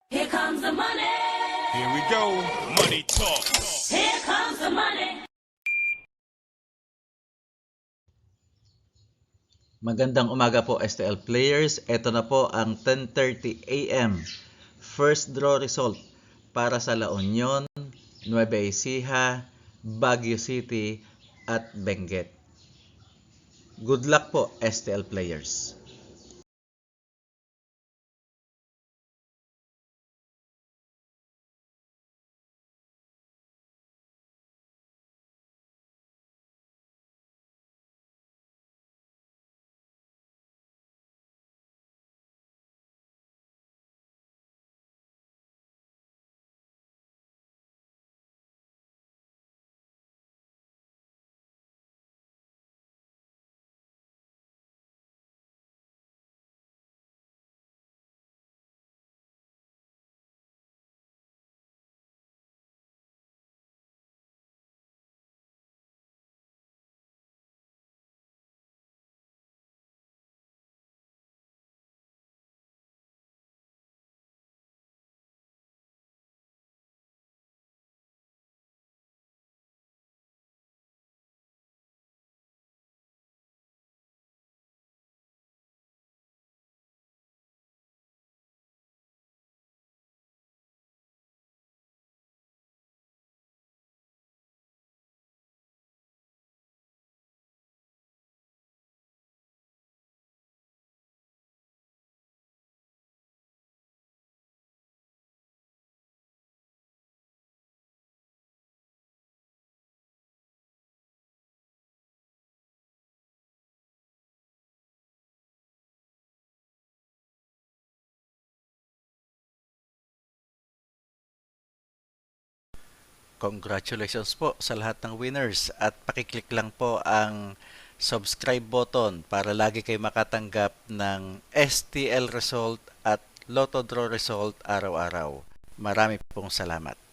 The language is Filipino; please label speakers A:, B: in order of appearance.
A: Here comes the money.
B: Here we go. Money talk.
A: Here comes the money.
C: Magandang umaga po STL players. Ito na po ang 10:30 AM first draw result para sa La Union, Nueva Ecija, Baguio City at Benguet. Good luck po STL players. Congratulations po sa lahat ng winners at pakiclick lang po ang subscribe button para lagi kayo makatanggap ng STL result at Lotto Draw result araw-araw. Marami pong salamat.